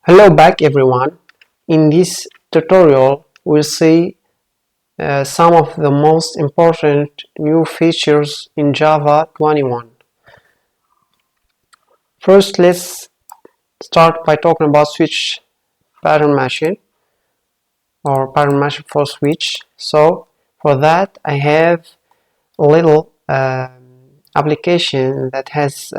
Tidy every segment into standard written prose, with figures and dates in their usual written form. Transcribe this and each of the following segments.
Hello back everyone. In this tutorial we'll see some of the most important new features in Java 21. First, let's start by talking about switch pattern matching or pattern matching for switch. So for that I have a little application that has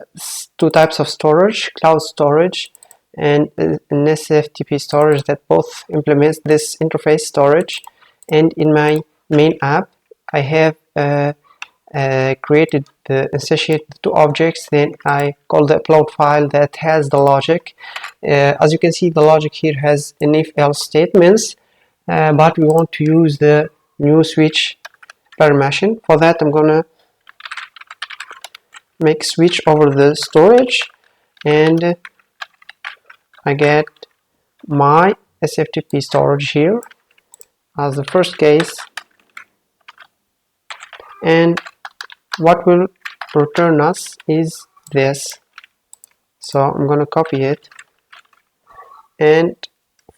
two types of storage, cloud storage and an SFTP storage that both implements this interface storage. And in my main app I have created associated two objects. Then I call the upload file that has the logic. As you can see, the logic here has an if-else statements, but we want to use the new switch pattern matching. For that I'm gonna make switch over the storage, and I get my SFTP storage here as the first case, and what will return us is this. So I'm gonna copy it, and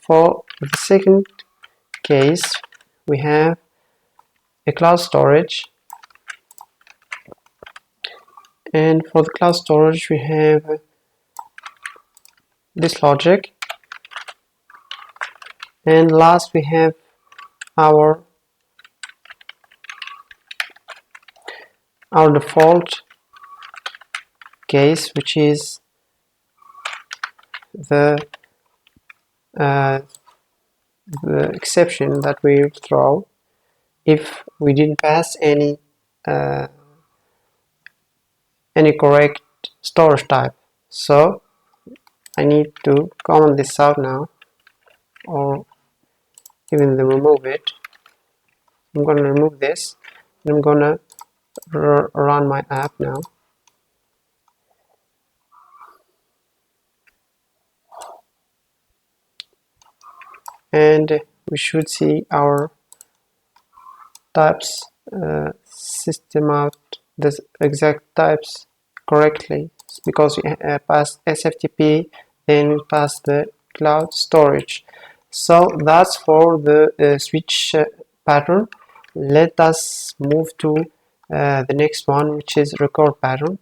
for the second case we have a cloud storage, and for the cloud storage we have this logic, and last we have our default case, which is the exception that we throw if we didn't pass any correct storage type. So I need to comment this out now, or even remove it. I'm going to remove this, and I'm going to run my app now. And we should see our types system out the exact types correctly, because we passed SFTP, then we passed the cloud storage. So that's for the switch pattern. Let us move to the next one, which is record pattern.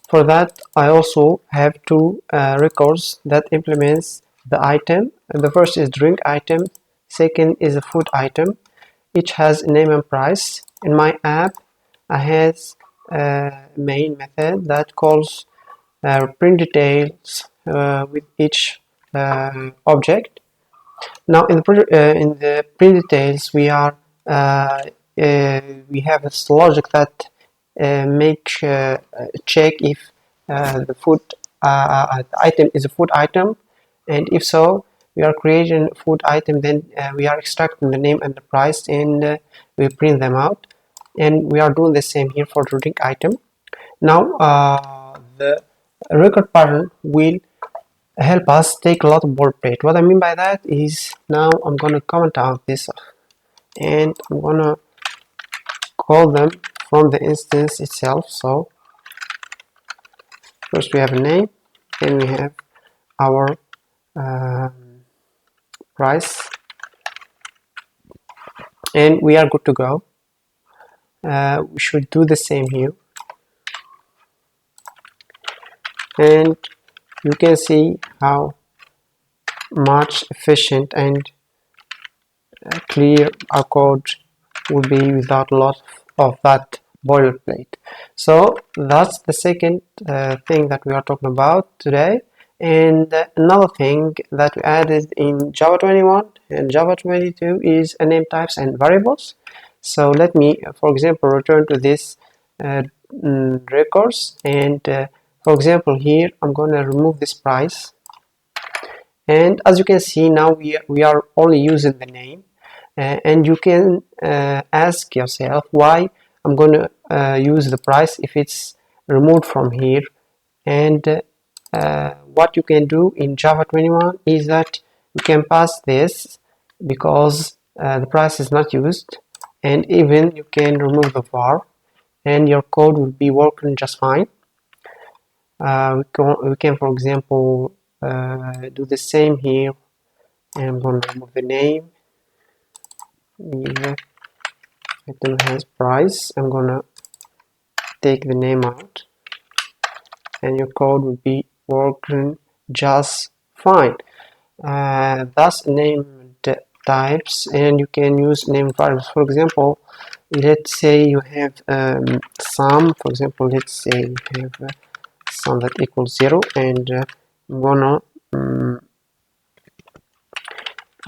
For that I also have two records that implements the item. The first is drink item, second is a food item. Each has a name and price. In my app I have a main method that calls print details with each object. Now in the print details we have this logic that check if the food item is a food item, and if so we are creating a food item, then we are extracting the name and the price, and we print them out. And we are doing the same here for the drink item. Now the record pattern will help us take a lot of boilerplate. What I mean by that is, now I'm gonna comment out this, and I'm gonna call them from the instance itself. So first we have a name, then we have our price, and we are good to go. We should do the same here, and you can see how much efficient and clear our code will be without a lot of that boilerplate. So that's the second thing that we are talking about today. And another thing that we added in Java 21 and Java 22 is name types and variables. So let me, for example, return to this records, and for example here I'm going to remove this price, and as you can see now we are only using the name, and you can ask yourself why I'm going to use the price if it's removed from here. And what you can do in Java 21 is that you can pass this, because the price is not used, and even you can remove the var, and your code will be working just fine. We can for example do the same here, and I'm going to remove the name. The item has price. I'm gonna take the name out, and your code will be working just fine. Thus named types, and you can use named variables. For example, let's say you have sum. For example, let's say you have sum that equals 0, and I'm gonna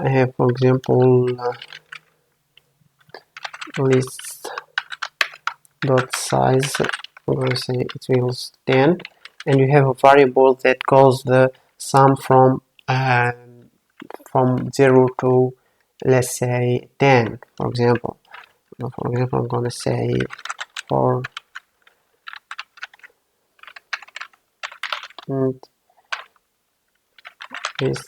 I have, for example, list dot size. I'm going to say it equals 10, and you have a variable that calls the sum from 0 to, let's say, 10, for example. I'm going to say for int lists.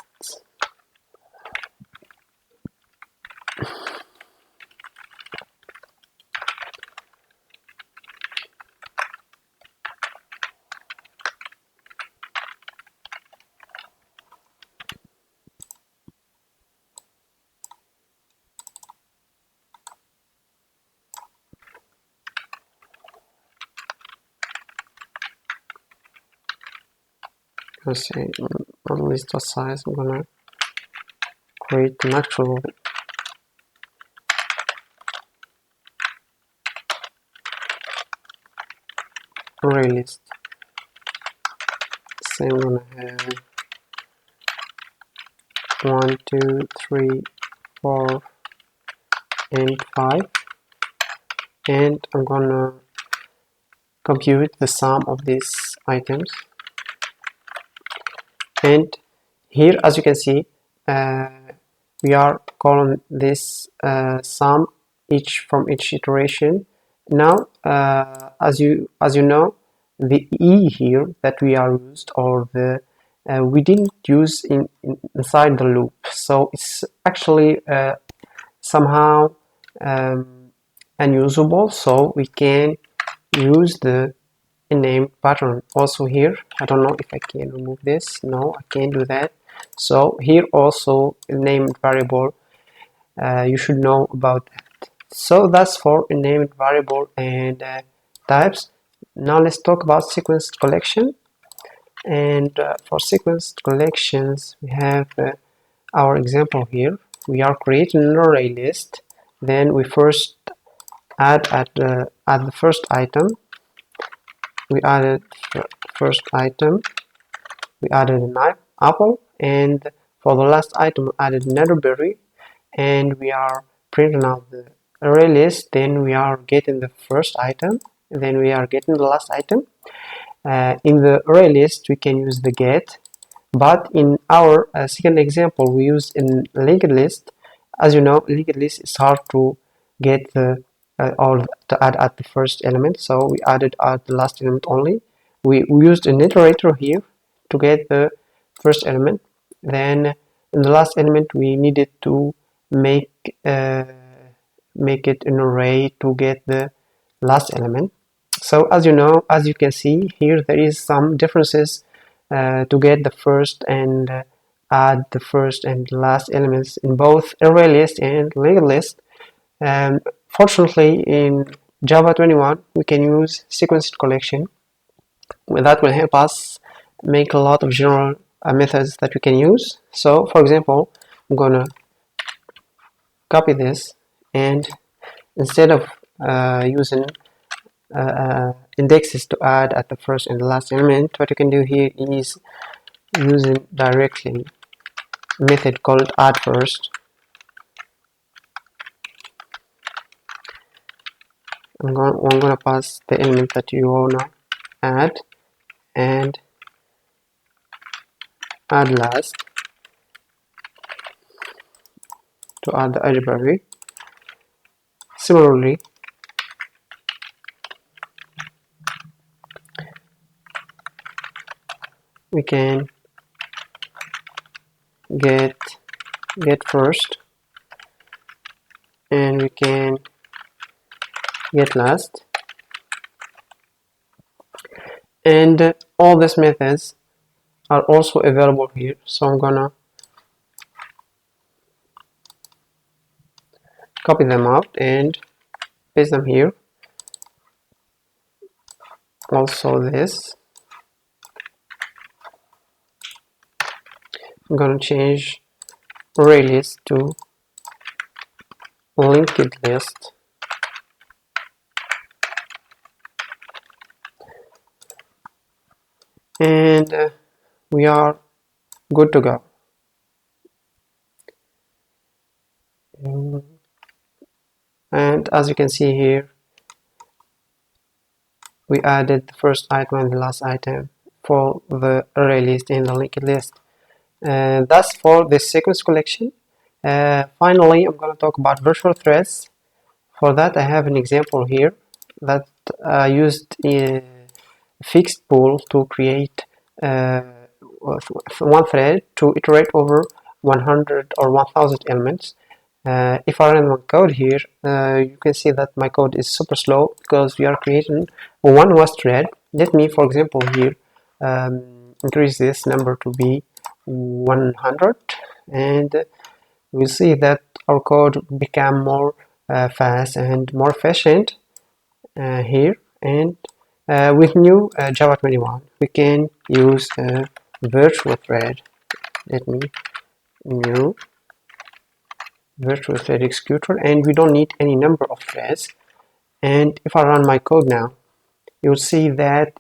Let's say on list dot size. I'm gonna create an actual array list. So I'm gonna have 1, 2, 3, 4, and 5, and I'm gonna compute the sum of these items. And here, as you can see, we are calling this sum from each iteration. Now, as you know, the e here that we are used, or the we didn't use inside the loop, so it's actually somehow unusable. So we can use the name pattern also here. I don't know if I can remove this. No, I can't do that. So here also named variable, you should know about that. So that's for named variable and types. Now let's talk about sequenced collection. And for sequenced collections, we have our example here. We are creating an array list. Then we first add at the first item. We added first item. We added an apple, and for the last item, we added another berry, and we are printing out the array list. Then we are getting the first item, and then we are getting the last item. In the array list, we can use the get, but in our second example, we use in linked list. As you know, linked list is hard to get the or to add at the first element, so we added at the last element only. We used an iterator here to get the first element. Then in the last element, we needed to make it an array to get the last element. So as you know, as you can see here, there is some differences to get the first and add the first and last elements in both array list and linked list. Fortunately, in Java 21, we can use sequenced collection. That will help us make a lot of general methods that we can use. So, for example, I'm gonna copy this, and instead of using indexes to add at the first and the last element, what you can do here is using directly a method called add first. I'm gonna pass the element that you wanna add and add last to add the library. Similarly, we can get first, and we can get last, and all these methods are also available here. So I'm gonna copy them out and paste them here. Also this, I'm gonna change array list to linked list, and we are good to go. And as you can see here, we added the first item and the last item for the array list and the linked list. And that's for the sequence collection. Finally, I'm going to talk about virtual threads. For that, I have an example here that I used a fixed pool to create one thread to iterate over 100 or 1000 elements. If I run my code here, you can see that my code is super slow because we are creating one was thread. Let me, for example, here increase this number to be 100, and we'll see that our code become more fast and more efficient here. And with new Java 21, we can use a virtual thread. Let me new virtual thread executor, and we don't need any number of threads. And if I run my code now, you'll see that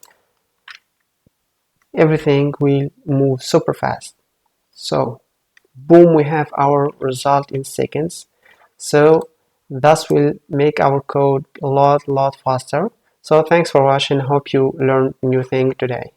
everything will move super fast. So boom, we have our result in seconds. So that will make our code a lot faster. So thanks for watching. Hope you learned a new thing today.